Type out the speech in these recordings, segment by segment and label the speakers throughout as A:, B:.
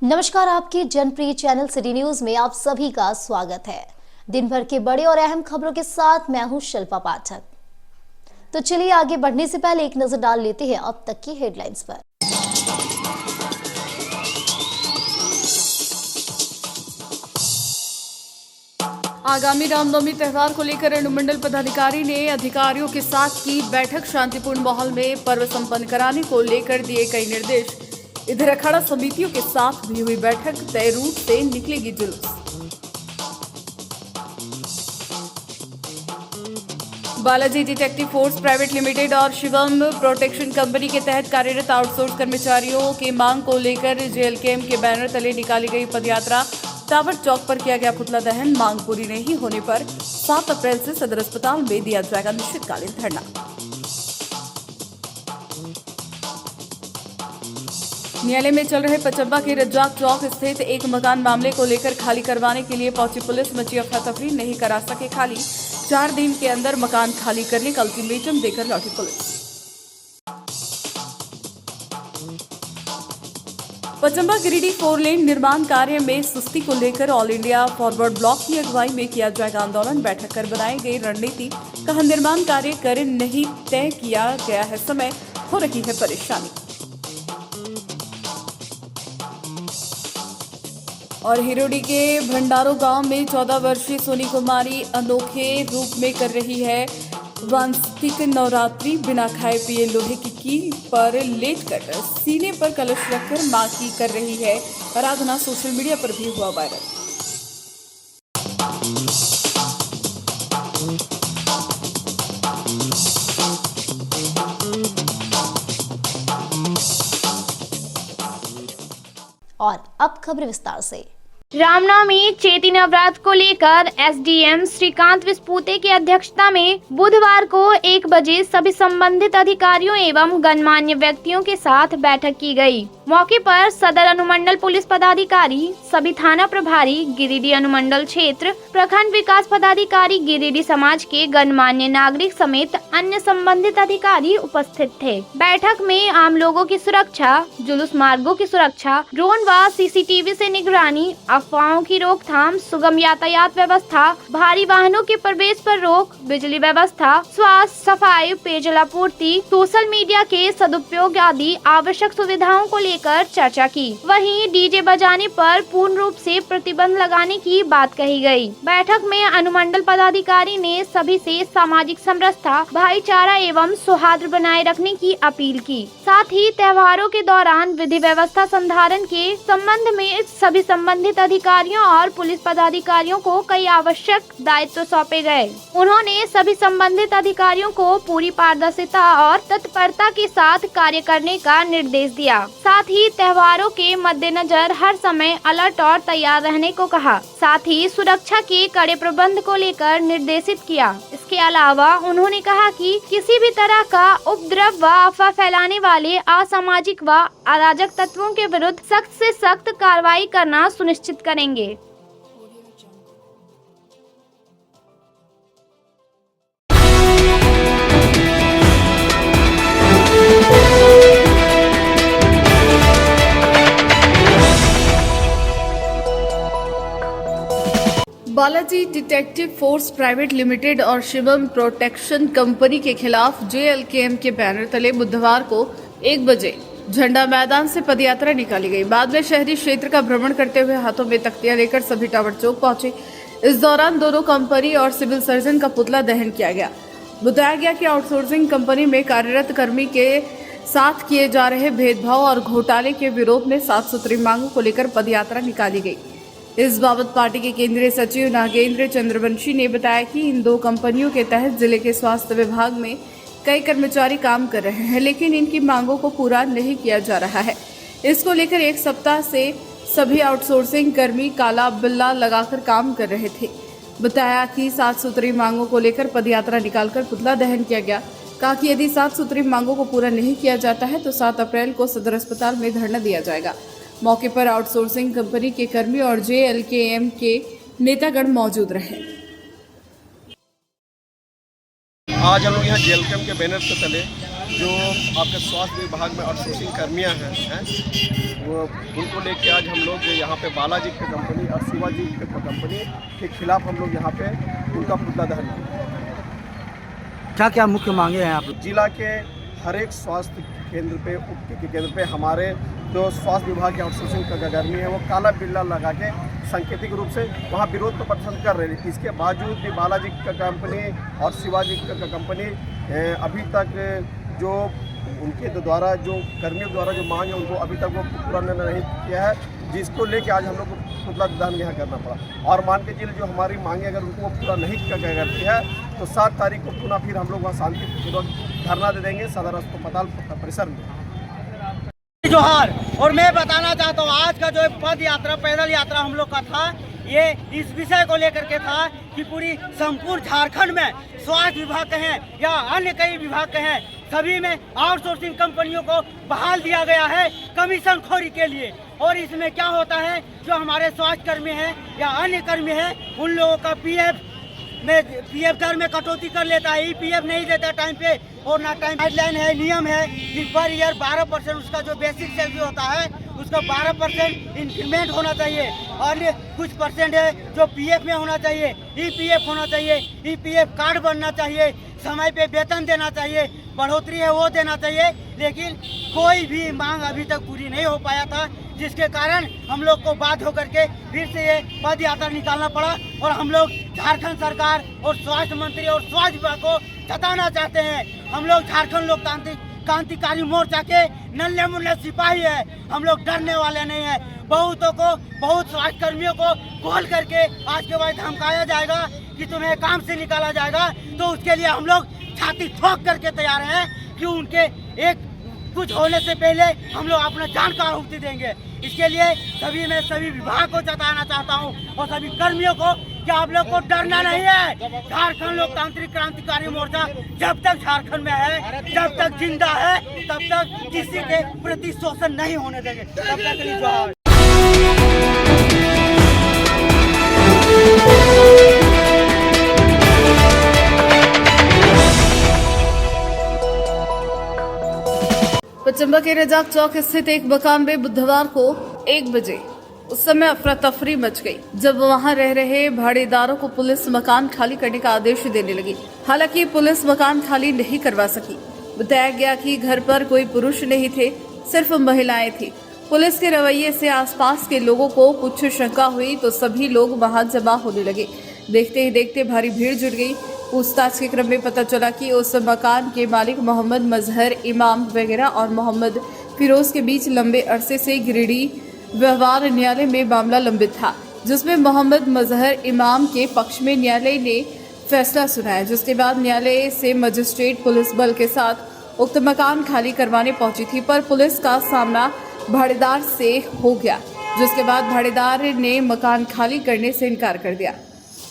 A: नमस्कार, आपके जनप्रिय channel city news में आप सभी का स्वागत है। दिन भर के बड़े और अहम खबरों के साथ मैं हूं शिल्पा पाठक। तो चलिए आगे बढ़ने से पहले एक नजर डाल लेते हैं अब तक की हेडलाइंस पर।
B: आगामी रामनवमी त्योहार को लेकर अनुमंडल पदाधिकारी ने अधिकारियों के साथ की बैठक। शांतिपूर्ण माहौल में पर्व संपन्न कराने को लेकर दिए कई निर्देश। इधर अखाड़ा समितियों के साथ भी हुई बैठक। तय रूट से निकलेगी जुलूस। Balaji detective force private limited और शिवम प्रोटेक्शन कंपनी के तहत कार्यरत आउटसोर्स कर्मचारियों की मांग को लेकर जेएलकेएम के बैनर तले निकाली गई पदयात्रा। टावर चौक पर किया गया पुतला दहन। मांग पूरी नहीं होने पर 7 अप्रैल से सदर अस्पताल में दिया जाएगा निश्चितकालीन धरना। न्यायालय में चल रहे पचम्बा के रज्जाक चौक स्थित एक मकान मामले को लेकर खाली करवाने के लिए पहुंची पुलिस। मची अफरा-तफरी, नहीं करा सके खाली। 4 दिन के अंदर मकान खाली करने का अल्टीमेटम देकर लौटी पुलिस। पचम्बा गिरिडीह 4 लेन निर्माण कार्य में सुस्ती को लेकर ऑल इंडिया फॉरवर्ड ब्लॉक की अगुवाई में किया जाएगा आंदोलन। बैठक कर बनाई गई रणनीति। कहा निर्माण कार्य कर नहीं तय किया गया है समय, हो रही है परेशानी। और हिरोडी के भंडारो गांव में 14 वर्षीय सोनी कुमारी अनोखे रूप में कर रही है वांस्तिक नवरात्रि। बिना खाए पिए लोहे की कील पर लेटकर सीने पर कलश रखकर मां की कर रही है आराधना। सोशल मीडिया पर भी हुआ वायरल।
A: और अब खबर विस्तार से।
C: रामनवमी चैती नवरात्र को लेकर एसडीएम श्रीकांत विस्पुते की अध्यक्षता में बुधवार को 1 बजे सभी संबंधित अधिकारियों एवं गणमान्य व्यक्तियों के साथ बैठक की गई। मौके पर सदर अनुमंडल पुलिस पदाधिकारी, सभी थाना प्रभारी, गिरिडीह अनुमंडल क्षेत्र प्रखंड विकास पदाधिकारी, गिरिडीह समाज के गणमान्य नागरिक समेत अन्य संबंधित अधिकारी उपस्थित थे। बैठक में आम लोगों की सुरक्षा, जुलूस मार्गों की सुरक्षा, ड्रोन व सीसीटीवी से निगरानी, अफवाहों की रोकथाम, सुगम यातायात व्यवस्था, भारी वाहनों के प्रवेश पर रोक, बिजली व्यवस्था, स्वास्थ्य, सफाई, पेयजल आपूर्ति, सोशल मीडिया के सदुपयोग आदि आवश्यक सुविधाओं को लेकर चर्चा की। वहीं डीजे बजाने पर पूर्ण रूप से प्रतिबंध लगाने की बात कही गई। बैठक में अनुमंडल पदाधिकारी ने सभी से सामाजिक समरसता, भाईचारा एवं सौहार्द बनाए रखने की अपील की। साथ ही त्योहारों के दौरान विधि व्यवस्था संधारण के संबंध में सभी संबंधित अधिकारियों और पुलिस पदाधिकारियों को कई आवश्यक दायित्व सौंपे गए। उन्होंने सभी संबंधित अधिकारियों को पूरी पारदर्शिता और तत्परता के साथ कार्य करने का निर्देश दिया। साथ ही त्योहारों के मद्देनजर हर समय अलर्ट और तैयार रहने को कहा। साथ ही सुरक्षा के कड़े प्रबंध को लेकर निर्देशित किया। इसके अलावा उन्होंने कहा कि किसी भी तरह का उपद्रव व अफवाह फैलाने वाले असामाजिक व अराजक तत्वों के विरुद्ध सख्त से सख्त कार्रवाई करना सुनिश्चित करेंगे।
B: Balaji detective force private limited और शिवम प्रोटेक्शन कंपनी के खिलाफ जेएलकेएम के बैनर तले बुधवार को 1 बजे झंडा मैदान से पदयात्रा निकाली गई। बाद में शहरी क्षेत्र का भ्रमण करते हुए हाथों में तख्तियां लेकर सभी टावर चौक पहुंचे। इस दौरान दोनों कंपनी और सिविल सर्जन का पुतला दहन किया गया। बताया गया कि आउटसोर्सिंग कंपनी में कार्यरत कर्मी के साथ किए जा रहे भेदभाव और घोटाले के विरोध में 7 सूत्री मांगों को लेकर पदयात्रा निकाली गई। इस बाबत पार्टी के केंद्रीय सचिव नागेंद्र चंद्रवंशी ने बताया कि इन 2 कंपनियों के तहत जिले के स्वास्थ्य विभाग में कई कर्मचारी काम कर रहे हैं, लेकिन इनकी मांगों को पूरा नहीं किया जा रहा है। इसको लेकर 1 सप्ताह से सभी आउटसोर्सिंग कर्मी काला बिल्ला लगाकर काम कर रहे थे। बताया कि 7 सूत्री मांगों को लेकर पदयात्रा निकालकर पुतला दहन किया गया। कहा कि यदि 7 सूत्री मांगों को पूरा नहीं किया जाता है तो 7 अप्रैल को सदर अस्पताल में धरना दिया जाएगा। मौके पर आउटसोर्सिंग कंपनी के कर्मी और जेएलकेएम के नेतागण मौजूद रहे।
D: आज हम लोग यहाँ जेएलकेएम के बैनर के तले जो आपके स्वास्थ्य विभाग में आउटसोर्सिंग कर्मियाँ हैं उनको लेके आज हम लोग यहाँ पे बालाजी की कंपनी और शिवाजी की कंपनी के खिलाफ हम लोग यहाँ पे उनका पुतला दहन किया।
E: क्या क्या मुख्य मांगे हैं आप?
D: जिला के हर एक स्वास्थ्य केंद्र पे उप केंद्र पे हमारे जो स्वास्थ्य विभाग के आउटसोर्सिंग का कर्मी है वो काला बिल्ला लगा के सांकेतिक रूप से वहाँ विरोध प्रदर्शन कर रहे थे। इसके बावजूद भी बालाजी का कंपनी और शिवाजी का कंपनी अभी तक जो उनके द्वारा जो कर्मियों द्वारा जो मांग है उनको अभी तक वो पूरा नहीं किया है, जिसको लेके आज हम लोग को पुतला दहन यहाँ करना पड़ा। और मान के चलिए जो हमारी मांगे अगर उनको पूरा नहीं करती है तो 7 तारीख को पुनः फिर हम लोग वहाँ शांतिपूर्वक धरना दे देंगे सदर अस्पताल परिसर में।
E: जोहार। और मैं बताना चाहता हूँ आज का जो पद यात्रा पैदल यात्रा हम लोग का था ये इस विषय को लेकर के था कि पूरी संपूर्ण झारखंड में स्वास्थ्य विभाग के हैं या अन्य कई विभाग के हैं सभी में आउटसोर्सिंग कंपनियों को बहाल दिया गया है कमीशन खोरी के लिए। और इसमें क्या होता है जो हमारे स्वास्थ्य कर्मी हैं या अन्य कर्मी हैं उन लोगों का पीएफ दर में कटौती कर लेता है, ईपीएफ नहीं देता टाइम पे और ना टाइम गाइडलाइन है, नियम है कि पर ईयर 12% उसका जो बेसिक सैलरी होता है उसका 12% इंक्रीमेंट होना चाहिए और कुछ परसेंट है जो पीएफ में होना चाहिए, ईपीएफ होना चाहिए, ईपीएफ कार्ड बनना चाहिए, समय पे वेतन देना चाहिए, बढ़ोतरी है वो देना चाहिए। लेकिन कोई भी मांग अभी तक पूरी नहीं हो पाया था जिसके कारण हम लोग को बाध्य होकर के फिर से ये पद यात्रा निकालना पड़ा। और हम लोग झारखंड सरकार और स्वास्थ्य मंत्री और स्वास्थ्य विभाग को जताना चाहते हैं हम लोग झारखंड लोकतांत्रिक क्रांतिकारी मोर्चा के नन्हे मुन्ने सिपाही है, हम लोग डरने वाले नहीं है। बहुत स्वास्थ्य कर्मियों को कॉल करके आज के बाद धमकाया जाएगा कि तुम्हें काम से निकाला जाएगा, तो उसके लिए हम लोग छाती ठोक करके तैयार हैं कि उनके एक कुछ होने से पहले हम लोग अपना जान का आहुति देंगे। इसके लिए सभी विभाग को जताना चाहता हूं और सभी कर्मियों को कि आप लोग को डरना नहीं है। झारखंड लोकतांत्रिक क्रांतिकारी मोर्चा जब तक झारखंड में है, जब तक जिंदा है, तब तक किसी के प्रति शोषण नहीं होने देंगे। तब तक के लिए जोहार।
B: चंबा के रजाक चौक स्थित एक मकान में बुधवार को 1 बजे उस समय अफरा तफरी मच गई जब वहां रह रहे भाड़ेदारों को पुलिस मकान खाली करने का आदेश देने लगी। हालांकि पुलिस मकान खाली नहीं करवा सकी। बताया गया कि घर पर कोई पुरुष नहीं थे, सिर्फ महिलाएं थी। पुलिस के रवैये से आसपास के लोगों को कुछ शंका हुई तो सभी लोग वहां जमा होने लगे। देखते ही देखते भारी भीड़ जुट गई। पूछताछ के क्रम में पता चला कि उस मकान के मालिक मोहम्मद मजहर इमाम वगैरह और मोहम्मद फिरोज के बीच लंबे अरसे से गिरिडीह व्यवहार न्यायालय में मामला लंबित था, जिसमें मोहम्मद मजहर इमाम के पक्ष में न्यायालय ने फैसला सुनाया। जिसके बाद न्यायालय से मजिस्ट्रेट पुलिस बल के साथ उक्त मकान खाली करवाने पहुंची थी, पर पुलिस का सामना भाड़ेदार से हो गया, जिसके बाद भाड़ेदार ने मकान खाली करने से इनकार कर दिया।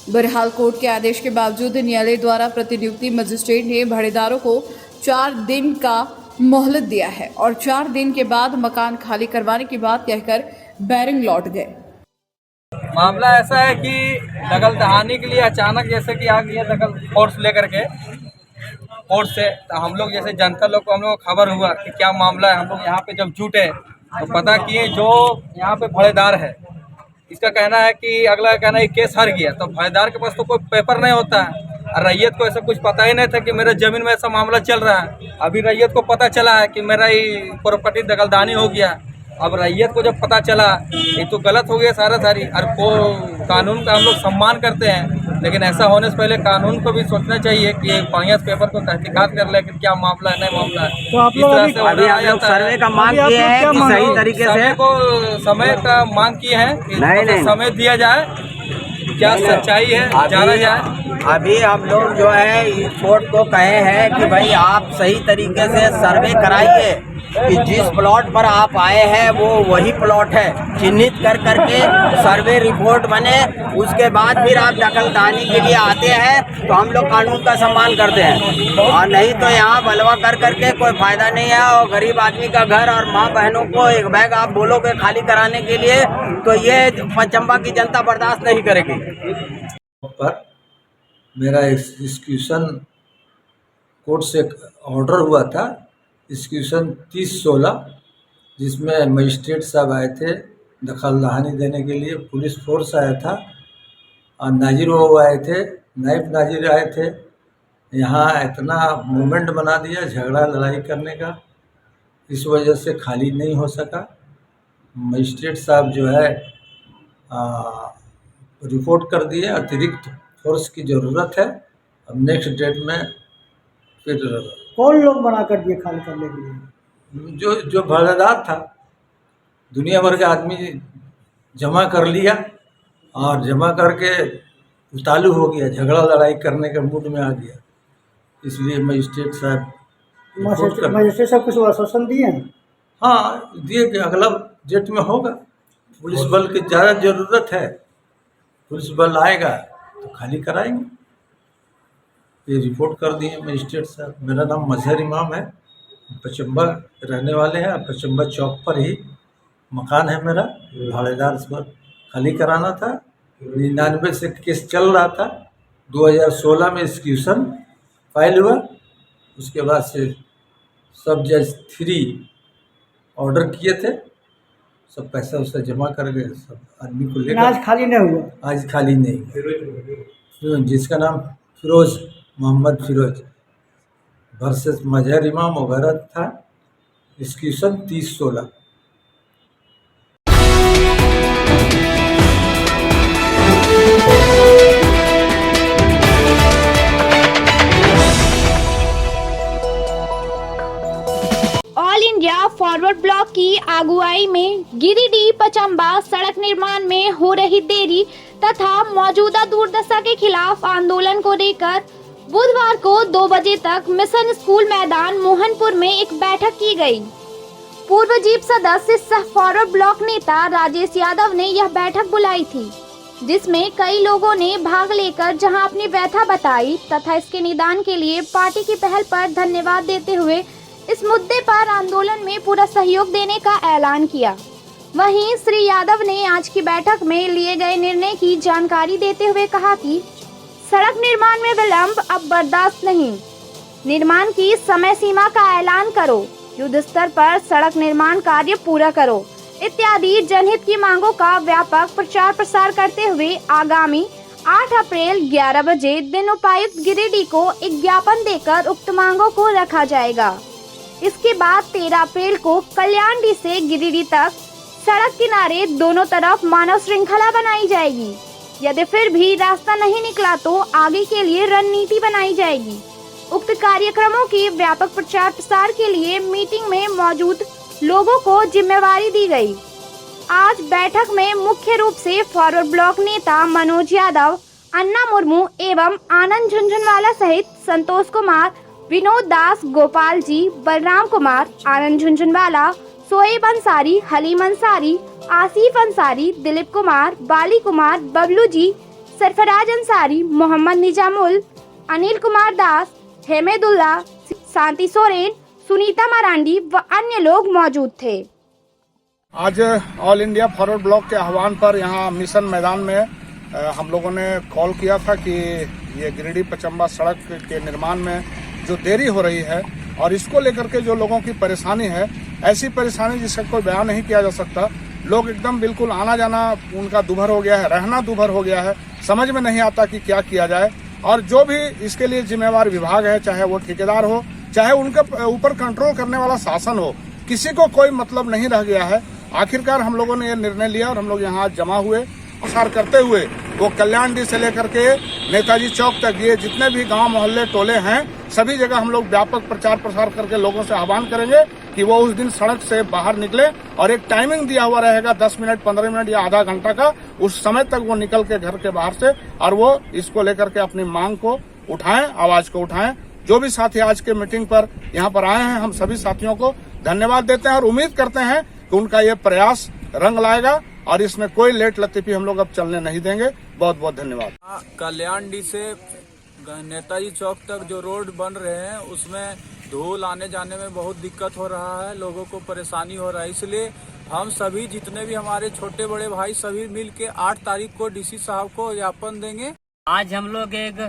B: बहरहाल कोर्ट के आदेश के बावजूद न्यायालय द्वारा प्रतिनियुक्ति मजिस्ट्रेट ने भाड़ेदारों को 4 दिन का मोहलत दिया है और 4 दिन के बाद मकान खाली करवाने की बात कहकर बैरिंग लौट गए।
F: मामला ऐसा है कि दखल दहानी के लिए अचानक जैसे कि आ गया दखल फोर्स लेकर के कोर्ट से, तो हम लोग जैसे जनता लोग को हम लोग को खबर हुआ कि क्या मामला है। हम लोग यहाँ पे जब जुटे तो पता किए जो यहाँ पे भाड़ेदार है इसका कहना है कि अगला का कहना है केस हार गया। तो भाड़ेदार के पास तो कोई पेपर नहीं होता है और रैयत को ऐसा कुछ पता ही नहीं था कि मेरे ज़मीन में ऐसा मामला चल रहा है। अभी रैयत को पता चला है कि मेरा ही प्रॉपर्टी दखलदानी हो गया। अब रैयत को जब पता चला ये तो गलत हो गया सारी और कानून का हम लोग सम्मान करते हैं, लेकिन ऐसा होने से पहले कानून को भी सोचना चाहिए कि बढ़िया पेपर को तहकीकात कर ले कि क्या मामला है नहीं मामला है।
E: तो आप लोग सर्वे का मांग किए हैं कि सही तरीके से
F: समय का मांग किए हैं कि समय दिया जाए, क्या सच्चाई है जाना जाए।
G: अभी हम लोग जो है इस कोर्ट को कहे हैं कि भाई आप सही तरीके से सर्वे कराइए कि जिस प्लॉट पर आप आए हैं वो वही प्लॉट है, चिन्हित कर करके सर्वे रिपोर्ट बने, उसके बाद फिर आप दखलदानी के लिए आते हैं तो हम लोग कानून का सम्मान करते हैं। और नहीं तो यहाँ बलवा कर करके कोई फायदा नहीं है। और गरीब आदमी का घर और माँ बहनों को एक बैग आप बोलोगे खाली कराने के लिए तो ये चंबा की जनता बर्दाश्त नहीं करेगी।
H: पर मेरा एक्सक्यूशन कोर्ट से ऑर्डर हुआ था, एक्सक्यूशन 30/16 जिसमें मजिस्ट्रेट साहब आए थे दखल दहानी देने के लिए, पुलिस फोर्स आया था और नाजिर बाबू आए थे, नायब नाजिर आए थे। यहाँ इतना मूवमेंट बना दिया झगड़ा लड़ाई करने का, इस वजह से खाली नहीं हो सका। मजिस्ट्रेट साहब जो है रिपोर्ट कर दिए, अतिरिक्त फोर्स की ज़रूरत है। अब नेक्स्ट डेट में फिर
E: कौन लोग बना कर दिए खाली करने के लिए?
H: जो भड़ेदार था, दुनिया भर के आदमी जमा कर लिया और जमा करके उतालू हो गया, झगड़ा लड़ाई करने के मूड में आ गया। इसलिए मजिस्ट्रेट साहब
E: मजिस्ट्रेट साहब कुछ आश्वासन दिए हैं?
H: हाँ दिए कि अगला डेट में होगा। पुलिस बल की ज़्यादा ज़रूरत है, पुलिस बल आएगा तो खाली कराएंगे, ये रिपोर्ट कर दिए मजिस्ट्रेट साहब। मेरा नाम मजहर इमाम है, पचम्बा रहने वाले हैं। पचम्बा चौक पर ही मकान है मेरा। भाड़ेदार पर खाली कराना था। 99 से केस चल रहा था, 2016 में एक्सक्यूशन फाइल हुआ, उसके बाद से सब जज 3 ऑर्डर किए थे, सब पैसा उससे जमा कर गए, सब आदमी को लेकर।
E: आज खाली नहीं हुआ?
H: आज खाली नहीं हुआ। जिसका नाम फिरोज मोहम्मद फिरोज वर्सेस मजहर इमाम वगैरह था, execution 30/16।
C: All India forward block की अगुवाई में गिरिडीह पचम्बा सड़क निर्माण में हो रही देरी तथा मौजूदा दुर्दशा के खिलाफ आंदोलन को लेकर बुधवार को 2 बजे तक मिशन स्कूल मैदान मोहनपुर में एक बैठक की गई। पूर्व जीप सदस्य सह फॉरवर्ड ब्लॉक नेता राजेश यादव ने यह बैठक बुलाई थी, जिसमें कई लोगों ने भाग लेकर जहां अपनी व्यथा बताई तथा इसके निदान के लिए पार्टी की पहल पर धन्यवाद देते हुए इस मुद्दे पर आंदोलन में पूरा सहयोग देने का ऐलान किया। वहीं श्री यादव ने आज की बैठक में लिए गए निर्णय की जानकारी देते हुए कहा कि सड़क निर्माण में विलंब अब बर्दाश्त नहीं, निर्माण की समय सीमा का ऐलान करो, युद्ध स्तर पर सड़क निर्माण कार्य पूरा करो इत्यादि जनहित की मांगों का व्यापक प्रचार प्रसार करते हुए आगामी 8 अप्रैल 11 बजे दिन उपायुक्त गिरिडीह को एक ज्ञापन देकर उक्त मांगों को रखा जाएगा। इसके बाद 13 अप्रैल को कल्याणडीह से गिरिडीह तक सड़क किनारे दोनों तरफ मानव श्रृंखला बनाई जाएगी। यदि फिर भी रास्ता नहीं निकला तो आगे के लिए रणनीति बनाई जाएगी। उक्त कार्यक्रमों की व्यापक प्रचार प्रसार के लिए मीटिंग में मौजूद लोगों को जिम्मेवारी दी गई। आज बैठक में मुख्य रूप से फॉरवर्ड ब्लॉक नेता मनोज यादव, अन्ना मुर्मू एवं आनंद झुंझुनवाला सहित संतोष कुमार, विनोद दास, गोपाल जी, बलराम कुमार, आनंद झुंझुनवाला, सोएब अंसारी, हलीम अंसारी, आसिफ अंसारी, दिलीप कुमार, बाली कुमार, बबलू जी, सरफराज अंसारी, मोहम्मद निजामुल, अनिल कुमार दास, हेमेदुल्ला, शांति सोरेन, सुनीता मरांडी व अन्य लोग मौजूद थे।
I: आज ऑल इंडिया फॉरवर्ड ब्लॉक के आह्वान पर यहाँ मिशन मैदान में हम लोगों ने कॉल किया था कि ये गिरिडीह पचम्बा सड़क के निर्माण में जो देरी हो रही है और इसको लेकर के जो लोगों की परेशानी है, ऐसी परेशानी जिसका कोई बयान नहीं किया जा सकता। लोग एकदम बिल्कुल आना जाना उनका दुभर हो गया है, रहना दुभर हो गया है, समझ में नहीं आता कि क्या किया जाए। और जो भी इसके लिए जिम्मेवार विभाग है, चाहे वो ठेकेदार हो, चाहे उनके ऊपर कंट्रोल करने वाला शासन हो, किसी को कोई मतलब नहीं रह गया है। आखिरकार हम लोगों ने ये निर्णय लिया और हम लोग यहाँ जमा हुए, प्रसार करते हुए वो कल्याणडीह से लेकर के नेताजी चौक तक ये जितने भी गांव मोहल्ले टोले हैं, सभी जगह हम लोग व्यापक प्रचार प्रसार करके लोगों से आह्वान करेंगे कि वो उस दिन सड़क से बाहर निकले और एक टाइमिंग दिया हुआ रहेगा 10 मिनट, 15 मिनट या आधा घंटा का, उस समय तक वो निकल के घर के बाहर से और वो इसको लेकर के अपनी मांग को उठाएं, आवाज को उठाएं। जो भी साथी आज के मीटिंग पर यहाँ पर आए हैं, हम सभी साथियों को धन्यवाद देते हैं और उम्मीद करते हैं कि उनका ये प्रयास रंग लाएगा और इसमें कोई लेट लतीफी हम लोग अब चलने नहीं देंगे। बहुत बहुत धन्यवाद।
F: कल्याणडीह से नेताजी चौक तक जो रोड बन रहे हैं उसमें धूल आने जाने में बहुत दिक्कत हो रहा है, लोगों को परेशानी हो रहा है। इसलिए हम सभी जितने भी हमारे छोटे बड़े भाई सभी मिल के 8 तारीख को डीसी साहब को ज्ञापन देंगे।
J: आज हम लोग एक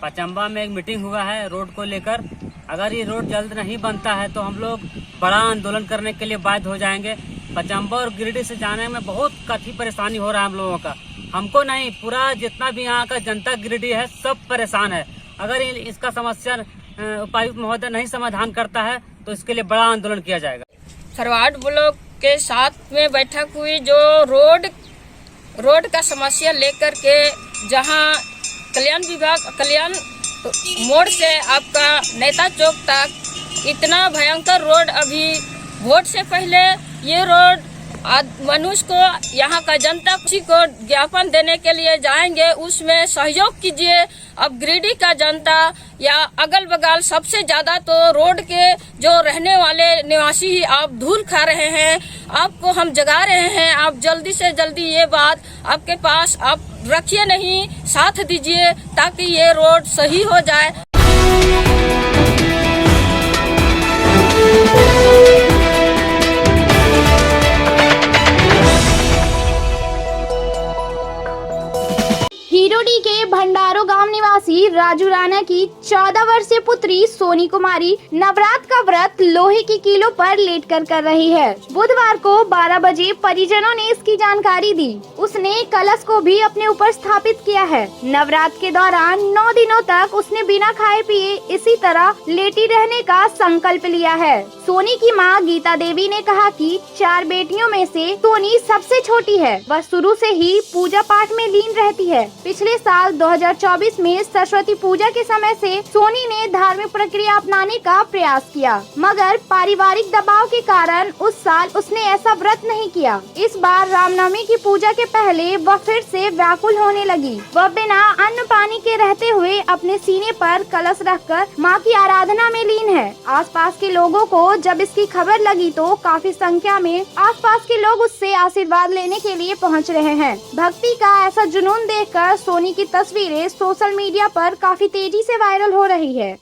E: पचम्बा में एक मीटिंग हुआ है रोड को लेकर। अगर ये रोड जल्द नहीं बनता है तो हम लोग बड़ा आंदोलन करने के लिए बाध्य हो जाएंगे। पचम्बा और गिरिडीह से जाने में बहुत काफ़ी परेशानी हो रहा है हम लोगों का। हमको नहीं, पूरा जितना भी यहाँ का जनता गिरिडीह है सब परेशान है। अगर इसका समस्या उपायुक्त महोदय नहीं समाधान करता है तो इसके लिए बड़ा आंदोलन किया जाएगा।
J: खरवाट ब्लॉक के साथ में बैठक हुई जो रोड का समस्या लेकर के, जहां कल्याण मोड़ से आपका नेता चौक तक इतना भयंकर रोड, अभी वोट से पहले ये रोड मनुष्य को, यहाँ का जनता को ज्ञापन देने के लिए जाएंगे, उसमें सहयोग कीजिए। अब गिरिडीह का जनता या अगल बगल सबसे ज्यादा तो रोड के जो रहने वाले निवासी ही आप धूल खा रहे हैं। आपको हम जगा रहे हैं, आप जल्दी से जल्दी ये बात आपके पास आप रखिए, नहीं साथ दीजिए ताकि ये रोड सही हो जाए।
C: हिरोडी के भंडारो गांव निवासी राजू राणा की 14 वर्षीय पुत्री सोनी कुमारी नवरात्र का व्रत लोहे की कीलों पर लेटकर कर रही है। बुधवार को 12 बजे परिजनों ने इसकी जानकारी दी। उसने कलश को भी अपने ऊपर स्थापित किया है। नवरात्र के दौरान 9 दिनों तक उसने बिना खाए पिए इसी तरह लेटी रहने का संकल्प लिया है। सोनी की मां गीता देवी ने कहा कि 4 बेटियों में से सोनी सबसे छोटी है। वह शुरू से ही पूजा पाठ में लीन रहती है। पिछले साल 2024 में सरस्वती पूजा के समय से सोनी ने धार्मिक प्रक्रिया अपनाने का प्रयास किया, मगर पारिवारिक दबाव के कारण उस साल उसने ऐसा व्रत नहीं किया। इस बार रामनवमी की पूजा के पहले वह फिर से व्याकुल होने लगी। वह बिना अन्न पानी के रहते हुए अपने सीने पर कलश रखकर मां की आराधना में लीन है। आसपास के लोगों को जब इसकी खबर लगी तो काफी संख्या में आसपास के लोग उससे आशीर्वाद लेने के लिए पहुंच रहे हैं। भक्ति का ऐसा जुनून देखकर सोनी की तस्वीरें सोशल मीडिया पर काफी तेजी से वायरल हो रही है।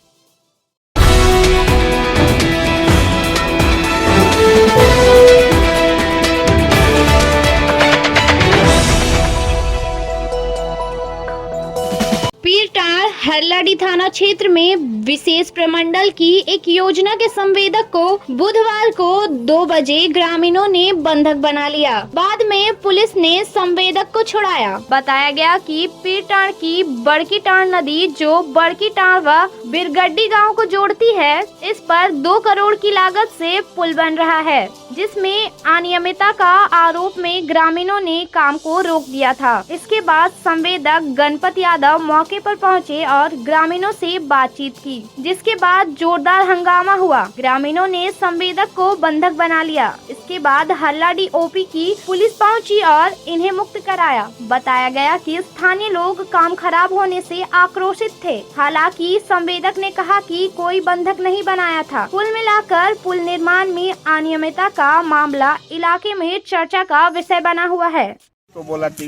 C: पीरटांड़ हरलाडी थाना क्षेत्र में विशेष प्रमंडल की एक योजना के संवेदक को बुधवार को 2 बजे ग्रामीणों ने बंधक बना लिया। बाद में पुलिस ने संवेदक को छुड़ाया। बताया गया कि पीरटांड़ की बड़की टांड़ नदी जो बड़की टांड़ व बिरगड्डी गांव को जोड़ती है, इस पर 2 करोड़ की लागत से पुल बन रहा है, जिसमें अनियमितता का आरोप में ग्रामीणों ने काम को रोक दिया था। इसके बाद संवेदक गणपत यादव मौके पर पहुंचे और ग्रामीणों से बातचीत की, जिसके बाद जोरदार हंगामा हुआ। ग्रामीणों ने संवेदक को बंधक बना लिया। इसके बाद हल्लाडी ओपी की पुलिस पहुंची और इन्हें मुक्त कराया। बताया गया कि स्थानीय लोग काम खराब होने से आक्रोशित थे। हालांकि संवेदक ने कहा कि कोई बंधक नहीं बनाया था। कुल मिलाकर पुल निर्माण में अनियमितता का मामला इलाके में चर्चा का विषय बना हुआ है।
D: तो बोला कि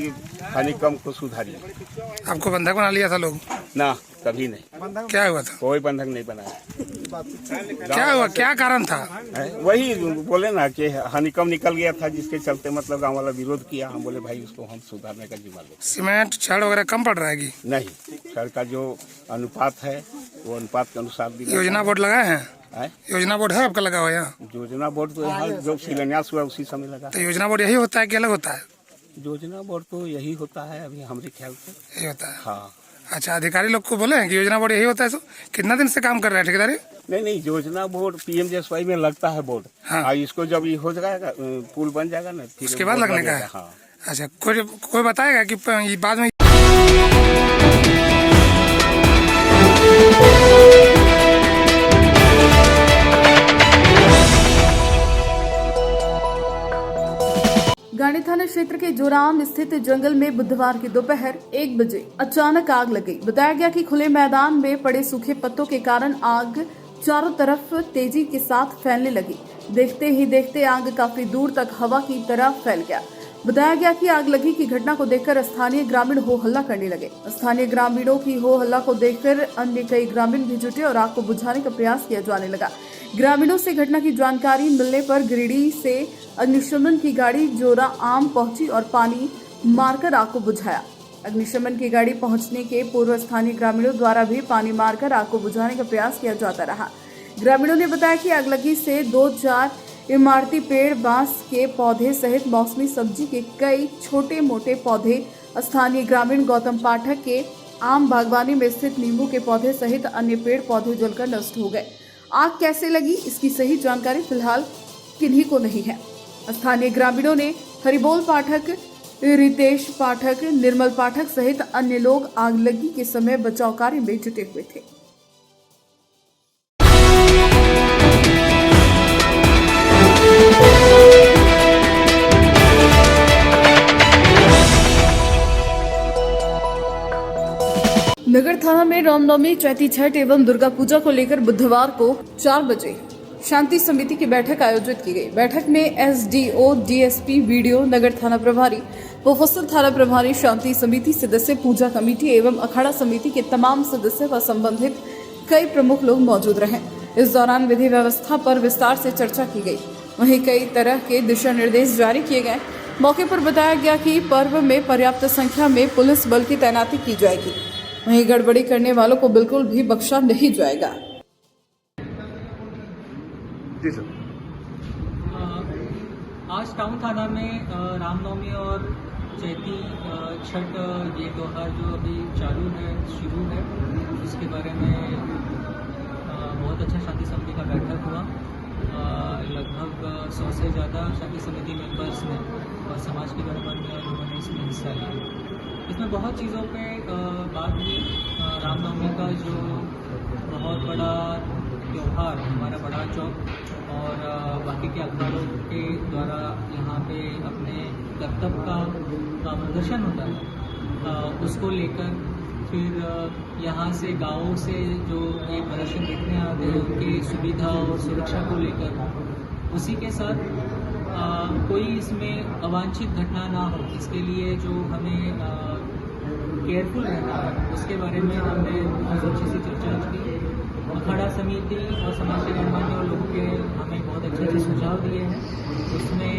D: हनीकम को सुधारिए।
I: आपको बंधक बना लिया था लोग?
D: ना, कभी नहीं।
I: क्या हुआ था?
D: कोई बंधक नहीं बनाया।
I: क्या हुआ, क्या कारण था?
D: वही बोले ना कि हनीकम निकल गया था, जिसके चलते मतलब गांव वाला विरोध किया। हम बोले भाई उसको हम सुधारने का जिम्मा लें।
I: सीमेंट छड़ वगैरह कम पड़ रहेगी?
D: नहीं, छड़ का जो अनुपात है वो अनुपात के अनुसार।
I: योजना बोर्ड लगाए हैं? योजना बोर्ड है आपका लगा हुआ यहाँ?
D: योजना बोर्ड तो यहाँ जो शिलान्यास हुआ उसी समय लगा।
I: तो योजना बोर्ड यही होता है कि अलग होता है?
D: योजना बोर्ड तो यही होता है अभी हमारे ख्याल से।
I: यही होता है?
D: हाँ।
I: अच्छा, अधिकारी लोग को बोले हैं कि योजना बोर्ड यही होता है? तो कितना दिन से काम कर रहे हैं ठेकेदारी?
D: नहीं, योजना बोर्ड पीएमजीएसवाई में लगता है बोर्ड।
I: हाँ।
D: इसको जब ये हो जाएगा, पुल बन जाएगा ना, फिर
I: उसके बाद लगने का है।
D: हाँ।
I: अच्छा, कोई बताएगा कि बाद में?
B: गांडी थाना क्षेत्र के जोराम स्थित जंगल में बुधवार की दोपहर 1 बजे अचानक आग लग गई। बताया गया कि खुले मैदान में पड़े सूखे पत्तों के कारण आग चारों तरफ तेजी के साथ फैलने लगी। देखते ही देखते आग काफी दूर तक हवा की तरह फैल गया। बताया गया कि आग लगी की घटना को देखकर स्थानीय ग्रामीण हो हल्ला करने लगे। स्थानीय ग्रामीणों की हो हल्ला को देखकर अन्य कई ग्रामीण भी जुटे और आग को बुझाने का प्रयास किया जाने लगा। ग्रामीणों से घटना की जानकारी मिलने पर गिरिडीह से अग्निशमन की गाड़ी जोरा आम पहुंची और पानी मारकर आग को बुझाया। अग्निशमन की गाड़ी पहुंचने के पूर्व स्थानीय ग्रामीणों द्वारा भी पानी मारकर आग को बुझाने का प्रयास किया जाता रहा। ग्रामीणों ने बताया कि आगलगी से 2-4 इमारती पेड़, बांस के पौधे सहित मौसमी सब्जी के कई छोटे मोटे पौधे, स्थानीय ग्रामीण गौतम पाठक के आम बागवानी में स्थित नींबू के पौधे सहित अन्य पेड़ पौधे जलकर नष्ट हो गए। आग कैसे लगी, इसकी सही जानकारी फिलहाल किन्हीं को नहीं है। स्थानीय ग्रामीणों ने हरिबोल पाठक, रितेश पाठक, निर्मल पाठक सहित अन्य लोग आगलगी के समय बचाव कार्य में जुटे हुए थे। नगर थाना में रामनवमी, चैती छठ एवं दुर्गा पूजा को लेकर बुधवार को 4 बजे शांति समिति की बैठक आयोजित की गई। बैठक में एसडीओ, डीएसपी, वीडियो, नगर थाना प्रभारी, मुफस्सिल थाना प्रभारी, शांति समिति सदस्य, पूजा कमेटी एवं अखाड़ा समिति के तमाम सदस्य व संबंधित कई प्रमुख लोग मौजूद रहे। इस दौरान विधि व्यवस्था पर विस्तार से चर्चा की गई। वहीं कई तरह के दिशा निर्देश जारी किए गए। मौके पर बताया गया कि पर्व में पर्याप्त संख्या में पुलिस बल की तैनाती की जाएगी। वहीं गड़बड़ी करने वालों को बिल्कुल भी बख्शा नहीं जाएगा।
D: जी सर।
K: आज टाउन थाना में रामनवमी और चैती छठ ये त्यौहार जो अभी शुरू है, उसके बारे में बहुत अच्छा शांति समिति का बैठक हुआ। लगभग 100 से ज़्यादा शांति समिति मेंबर्स ने और समाज के गणमान्य लोगों ने इसमें हिस्सा लिया। इसमें बहुत चीज़ों पे बात हुई। रामनवमी का जो बहुत बड़ा त्यौहार, हमारा बड़ा चौक और बाकी के अखाड़ों के द्वारा यहाँ पे अपने कर्तव्य का प्रदर्शन होता है, उसको लेकर फिर यहाँ से गाँवों से जो ये प्रदर्शन देखने आते हैं उनकी सुविधा और सुरक्षा को लेकर, उसी के साथ कोई इसमें अवांछित घटना ना हो, इसके लिए जो हमें केयरफुल रहना है, उसके बारे में हमने बहुत अच्छी सी चर्चा की। अखाड़ा समिति और समाज के गणमान्य लोगों के हमें बहुत अच्छे सुझाव दिए हैं। उसमें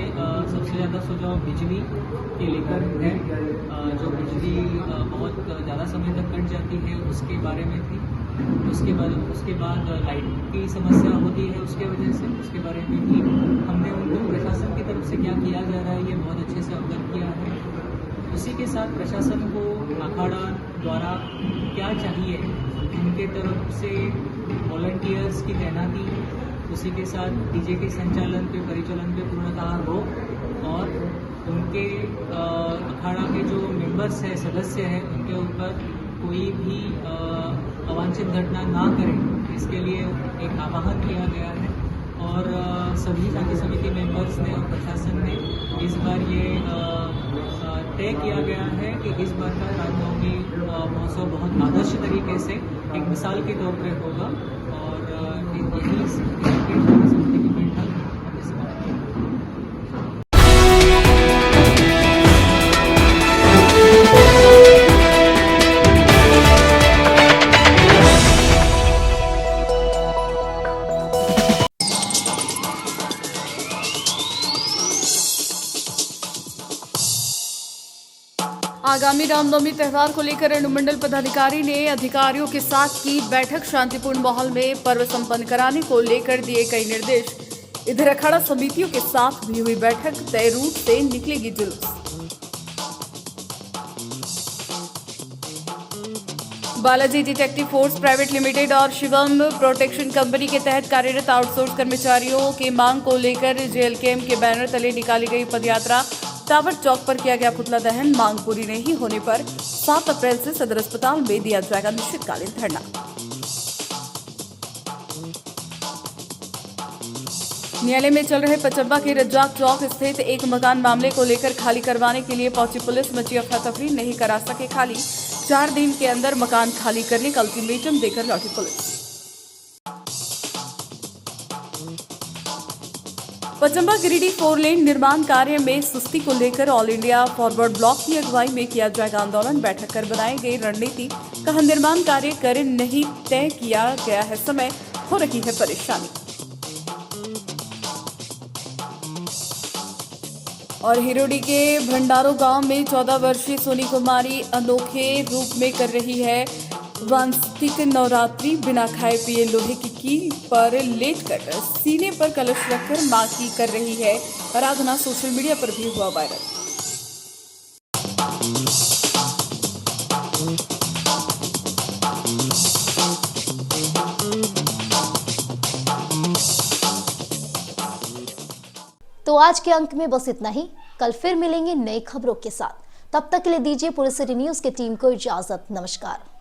K: सबसे ज़्यादा सुझाव बिजली के लेकर है। जो बिजली बहुत ज़्यादा समय तक कट जाती है उसके बारे में थी। उसके बाद लाइट की समस्या होती है उसके वजह से, उसके बारे में भी हमने उनको प्रशासन की तरफ से क्या किया जा रहा है ये बहुत अच्छे से अवगत किया है। उसी के साथ प्रशासन को अखाड़ा द्वारा क्या चाहिए, उनके तरफ से वॉलंटियर्स की तैनाती, उसी के साथ डीजे के संचालन पे, परिचालन पे पूर्णतः रोक और उनके अखाड़ा के जो मेंबर्स हैं, सदस्य हैं, उनके ऊपर कोई भी अवांछित घटना ना करें, इसके लिए एक आह्वान किया गया है। और सभी शांति समिति मेंबर्स ने और प्रशासन ने इस बार ये तय किया गया है कि इस बार का रामनवमी महोत्सव बहुत आदर्श तरीके से एक मिसाल के तौर पर होगा और यही शांति समिति की बैठक हमने समाप्त की।
B: आगामी रामनवमी त्यौहार को लेकर अनुमंडल पदाधिकारी ने अधिकारियों के साथ की बैठक। शांतिपूर्ण माहौल में पर्व संपन्न कराने को लेकर दिए कई निर्देश। इधर अखाड़ा समितियों के साथ भी हुई बैठक। तय रूट से निकलेगी जुलूस। Balaji detective force private limited और शिवम प्रोटेक्शन कंपनी के तहत कार्यरत आउटसोर्स कर्मचारियों की मांग को लेकर जेएलकेएम के बैनर तले निकाली गई पदयात्रा। टावर चौक पर किया गया पुतला दहन। मांग पूरी नहीं होने पर 7 अप्रैल से सदर अस्पताल में दिया जाएगा निश्चितकालीन धरना। न्यायालय में चल रहे पचम्बा के रज्जाक चौक स्थित एक मकान मामले को लेकर खाली करवाने के लिए पहुंची पुलिस। मची अफरा-तफरी, नहीं करा सके खाली। 4 दिन के अंदर मकान खाली करने का अल्टीमेटम देकर लौटी पुलिस। पचम्बा गिरिडीह 4 लेन निर्माण कार्य में सुस्ती को लेकर ऑल इंडिया फॉरवर्ड ब्लॉक की अगुवाई में किया जाएगा आंदोलन। बैठक कर बनाई गई रणनीति, कहा निर्माण कार्य कर नहीं तय किया गया है समय, हो रही है परेशानी। और हिरोडी के भंडारो गांव में 14 वर्षीय सोनी कुमारी अनोखे रूप में कर रही है वांस्तिक नवरात्रि। बिना खाए पिए लोहे की कील पर लेटकर सीने पर कलश रखकर मां की कर रही है आराधना। सोशल मीडिया पर भी हुआ वायरल।
A: तो आज के अंक में बस इतना ही। कल फिर मिलेंगे नई खबरों के साथ। तब तक के लिए दीजिए पूरे सिटी न्यूज की टीम को इजाजत। नमस्कार।